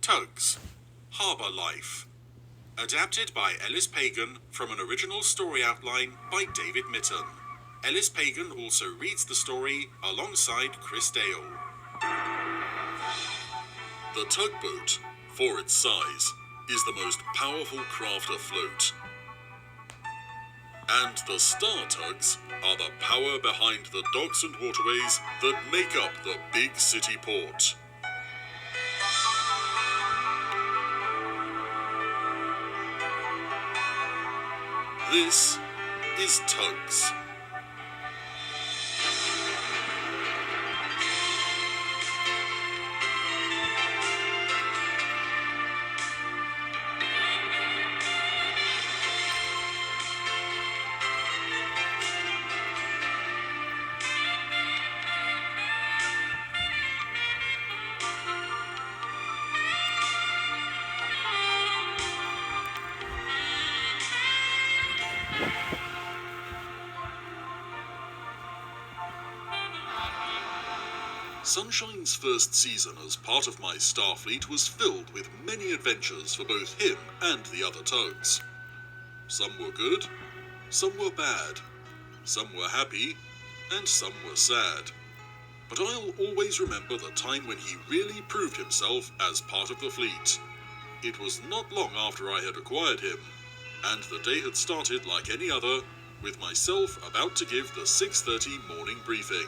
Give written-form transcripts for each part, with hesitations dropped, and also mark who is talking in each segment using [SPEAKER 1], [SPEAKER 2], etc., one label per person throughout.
[SPEAKER 1] TUGS, Harbour Life. Adapted by Ellis Pagan from an original story outline by David Mitton. Ellis Pagan also reads the story alongside Chris Dale. The tugboat, for its size, is the most powerful craft afloat. And the Star Tugs are the power behind the docks and waterways that make up the big city port. This is TUGS. Sunshine's first season as part of my Starfleet was filled with many adventures for both him and the other tugs. Some were good, some were bad, some were happy, and some were sad. But I'll always remember the time when he really proved himself as part of the fleet. It was not long after I had acquired him, and the day had started like any other, with myself about to give the 6:30 morning briefing.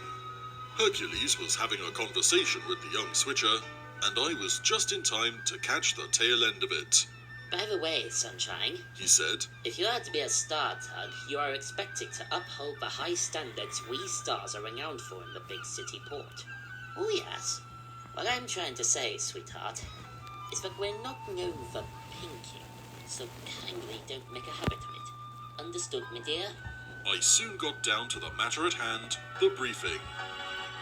[SPEAKER 1] Hercules was having a conversation with the young switcher, and I was just in time to catch the tail end of it.
[SPEAKER 2] By the way, Sunshine,
[SPEAKER 1] He said,
[SPEAKER 2] if you are to be a star tug, you are expected to uphold the high standards we stars are renowned for in the big city port. Oh yes. What I'm trying to say, sweetheart, is that we're not known for pinking, so kindly don't make a habit of it. Understood, my dear?
[SPEAKER 1] I soon got down to the matter at hand, the briefing.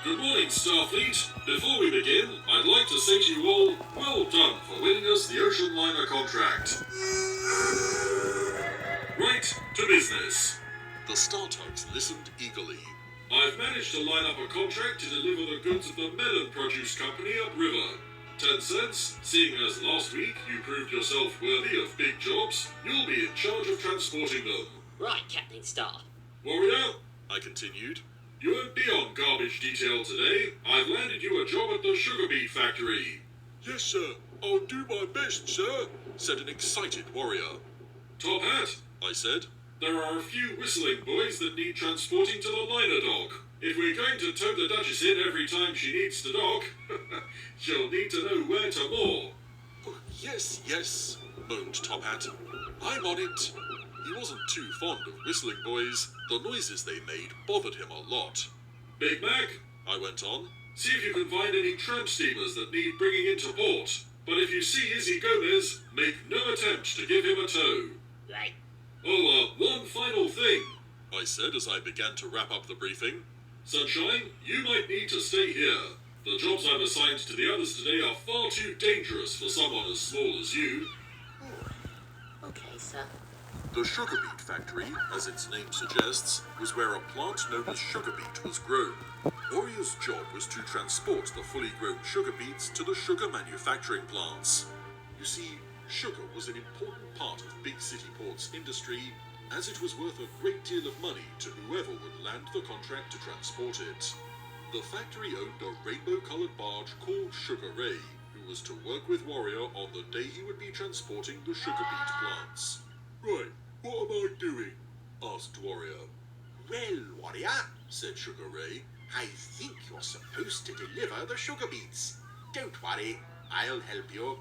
[SPEAKER 1] Good morning, Starfleet. Before we begin, I'd like to say to you all, well done for winning us the ocean liner contract. Right to business. The Star Tugs listened eagerly. I've managed to line up a contract to deliver the goods of the melon produce company upriver. 10 cents, seeing as last week you proved yourself worthy of big jobs, you'll be in charge of transporting them.
[SPEAKER 2] Right, Captain Star.
[SPEAKER 1] Warrior, I continued, you won't be on garbage detail today. I've landed you a job at the sugar beet factory. Yes, sir. I'll do my best, sir, said an excited warrior. Top hat, I said. There are a few whistling boys that need transporting to the liner dock. If we're going to tow the Duchess in every time she needs to dock, she'll need to know where to moor. Oh, yes, moaned Top Hat. I'm on it. He wasn't too fond of whistling boys. The noises they made bothered him a lot. Big Mac, I went on, see if you can find any tramp steamers that need bringing into port. But if you see Izzy Gomez, make no attempt to give him a tow.
[SPEAKER 2] Right.
[SPEAKER 1] Oh, one final thing, I said as I began to wrap up the briefing. Sunshine, you might need to stay here. The jobs I've assigned to the others today are far too dangerous for someone as small as you.
[SPEAKER 2] Okay, sir.
[SPEAKER 1] The sugar beet factory, as its name suggests, was where a plant known as sugar beet was grown. Warrior's job was to transport the fully grown sugar beets to the sugar manufacturing plants. You see, sugar was an important part of big city ports industry, as it was worth a great deal of money to whoever would land the contract to transport it. The factory owned a rainbow-coloured barge called Sugar Ray, who was to work with Warrior on the day he would be transporting the sugar beet plants. Right, what am I doing? Asked Warrior.
[SPEAKER 3] Well, Warrior,
[SPEAKER 1] Said Sugar Ray.
[SPEAKER 3] I think you're supposed to deliver the sugar beets. Don't worry, I'll help you.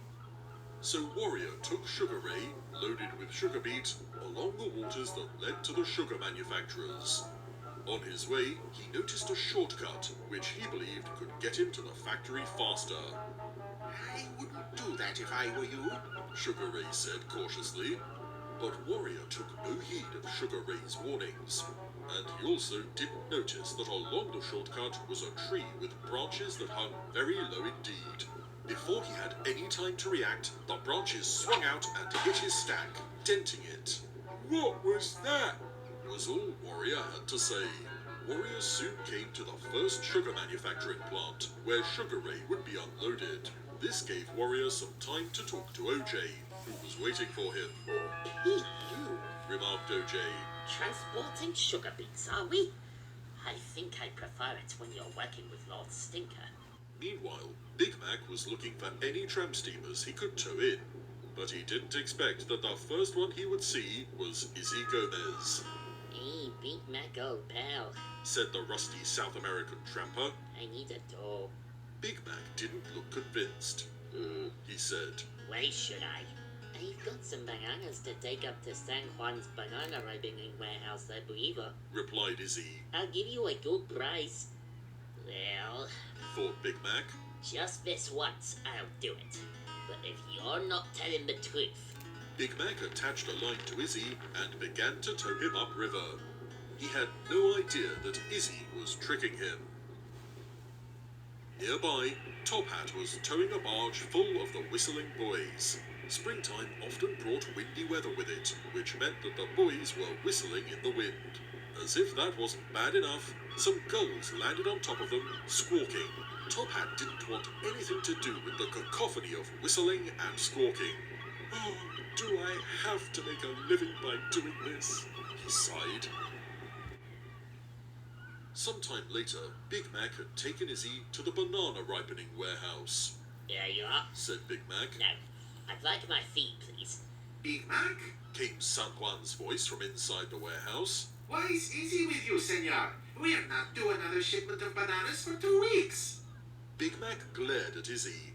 [SPEAKER 1] So Warrior took Sugar Ray, loaded with sugar beet, along the waters that led to the sugar manufacturers. On his way, he noticed a shortcut, which he believed could get him to the factory faster.
[SPEAKER 3] I wouldn't do that if I were you.
[SPEAKER 1] Sugar Ray said cautiously. But Warrior took no heed of Sugar Ray's warnings, and he also didn't notice that along the shortcut was a tree with branches that hung very low indeed. Before he had any time to react, the branches swung out and hit his stack, denting it. What was that? Was all Warrior had to say. Warrior soon came to the first sugar manufacturing plant, where Sugar Ray would be unloaded. This gave Warrior some time to talk to OJ, who was waiting for him.
[SPEAKER 2] You
[SPEAKER 1] Remarked OJ.
[SPEAKER 2] transporting sugar beets, are we? I think I prefer it when you're working with Lord Stinker.
[SPEAKER 1] Meanwhile, Big Mac was looking for any tramp steamers he could tow in, but he didn't expect that the first one he would see was Izzy Gomez.
[SPEAKER 2] Hey, Big Mac, old pal.
[SPEAKER 1] Said the rusty South American tramper.
[SPEAKER 2] I need a dough.
[SPEAKER 1] Big Mac didn't look convinced. He said.
[SPEAKER 2] Why should I? I've got some bananas to take up to San Juan's banana ripening warehouse, I believe.
[SPEAKER 1] Replied Izzy.
[SPEAKER 2] I'll give you a good price. Well,
[SPEAKER 1] Thought Big Mac.
[SPEAKER 2] just this once, I'll do it. But if you're not telling the truth,
[SPEAKER 1] Big Mac attached a line to Izzy and began to tow him upriver. He had no idea that Izzy was tricking him. Nearby, Top Hat was towing a barge full of the Whistling Boys. Springtime often brought windy weather with it, which meant that the boys were whistling in the wind. As if that wasn't bad enough, some gulls landed on top of them, squawking. Top Hat didn't want anything to do with the cacophony of whistling and squawking. Oh, do I have to make a living by doing this? He sighed. Sometime later, Big Mac had taken Izzy to the banana ripening warehouse.
[SPEAKER 2] there you are.
[SPEAKER 1] Said Big Mac.
[SPEAKER 2] No, I'd like my fee, please.
[SPEAKER 3] Big Mac?
[SPEAKER 1] Came San Juan's voice from inside the warehouse.
[SPEAKER 3] Why is Izzy with you, senor? We are not due another shipment of bananas for 2 weeks.
[SPEAKER 1] Big Mac glared at Izzy.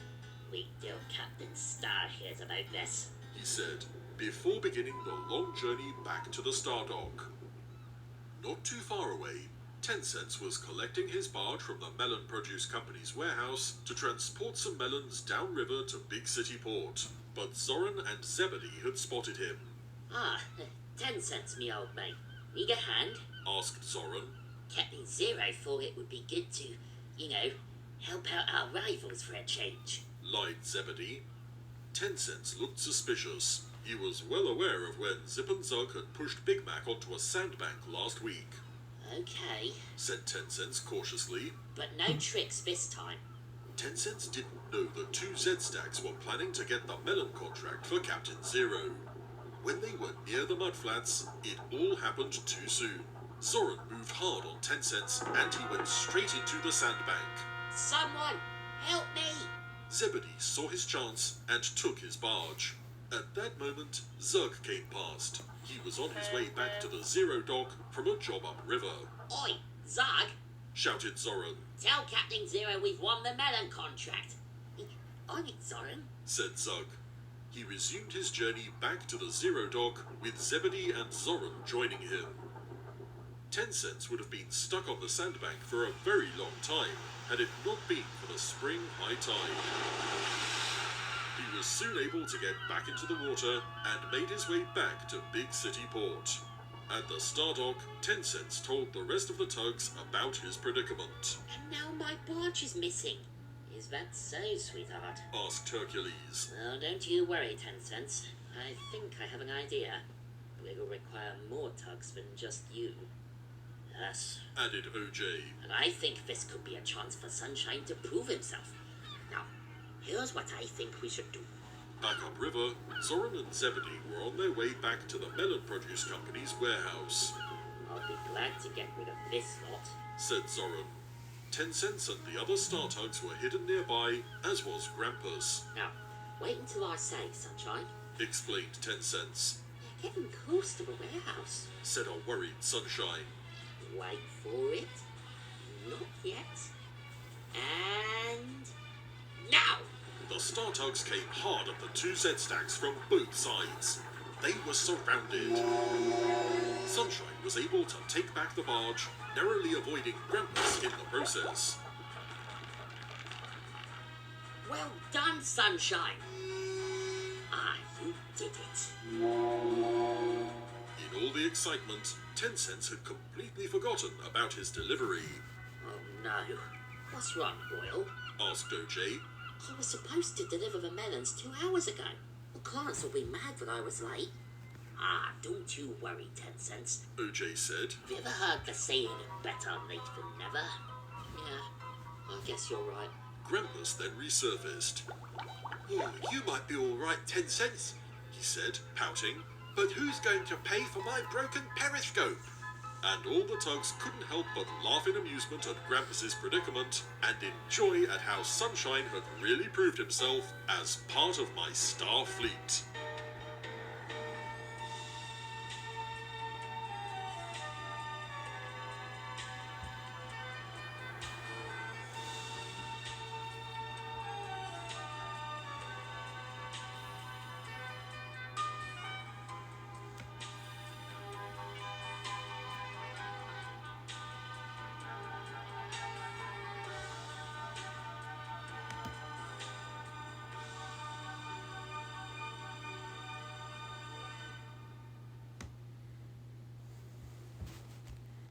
[SPEAKER 2] Wait till Captain Star hears about this.
[SPEAKER 1] He said, before beginning the long journey back to the Star Dock. Not too far away, 10 Cents was collecting his barge from the Melon Produce Company's warehouse to transport some melons downriver to Big City Port. But Zoran and Zebedee had spotted him.
[SPEAKER 2] Ah, 10 cents, me old mate. Need a hand?
[SPEAKER 1] Asked Zoran.
[SPEAKER 2] Captain Zero thought it would be good to, help out our rivals for a change.
[SPEAKER 1] Lied Zebedee. 10 Cents looked suspicious. He was well aware of when Zip and Zug had pushed Big Mac onto a sandbank last week.
[SPEAKER 2] Okay,
[SPEAKER 1] Said 10 Cents cautiously.
[SPEAKER 2] but no tricks this time.
[SPEAKER 1] 10 Cents didn't know the two Z-Stacks were planning to get the melon contract for Captain Zero. When they were near the mudflats, it all happened too soon. Zoran moved hard on 10 Cents and he went straight into the sandbank.
[SPEAKER 2] Someone, help me!
[SPEAKER 1] Zebedee saw his chance and took his barge. At that moment, Zug came past. He was on his way back to the Zero Dock from a job upriver.
[SPEAKER 2] Oi, Zog,
[SPEAKER 1] Shouted Zoran.
[SPEAKER 2] tell Captain Zero we've won the melon contract. On it, Zoran.
[SPEAKER 1] Said Zug. He resumed his journey back to the Zero Dock with Zebedee and Zoran joining him. 10 Cents would have been stuck on the sandbank for a very long time had it not been for the spring high tide. He was soon able to get back into the water and made his way back to Big City Port. At the Star Dock, 10 Cents told the rest of the tugs about his predicament.
[SPEAKER 2] And now my barge is missing. Is that so, sweetheart?
[SPEAKER 1] Asked Hercules.
[SPEAKER 2] Well, don't you worry, 10 cents. I think I have an idea. It'll require more tugs than just you. Yes.
[SPEAKER 1] Added OJ.
[SPEAKER 2] And I think this could be a chance for Sunshine to prove himself. Now, here's what I think we should do.
[SPEAKER 1] Back upriver, Zoran and Zebedee were on their way back to the Melon Produce Company's warehouse.
[SPEAKER 2] I'll be glad to get rid of this lot.
[SPEAKER 1] Said Zoran. 10 Cents and the other Star Tugs were hidden nearby, as was Grampus.
[SPEAKER 2] Now, wait until I say, Sunshine.
[SPEAKER 1] Explained 10 Cents.
[SPEAKER 2] They're getting close to the warehouse.
[SPEAKER 1] Said a worried Sunshine.
[SPEAKER 2] Wait for it. Not yet. And... now!
[SPEAKER 1] The Star Tugs came hard at the two Z-Stacks from both sides. They were surrounded. Sunshine was able to take back the barge, narrowly avoiding Grampus in the process.
[SPEAKER 2] Well done, Sunshine! Ah, you did it.
[SPEAKER 1] In all the excitement, 10 Cents had completely forgotten about his delivery.
[SPEAKER 2] Oh no. What's wrong, Royal?
[SPEAKER 1] Asked OJ.
[SPEAKER 2] I was supposed to deliver the melons 2 hours ago. The clients will be mad that I was late. Ah, don't you worry, 10 cents.
[SPEAKER 1] OJ said.
[SPEAKER 2] Have you ever heard the saying, better late than never? Yeah, I guess you're right.
[SPEAKER 1] Grampus then resurfaced.
[SPEAKER 3] Oh, you might be all right, 10 cents,
[SPEAKER 1] He said, pouting,
[SPEAKER 3] but who's going to pay for my broken periscope?
[SPEAKER 1] and all the tugs couldn't help but laugh in amusement at Grampus's predicament and enjoy at how Sunshine had really proved himself as part of my star fleet.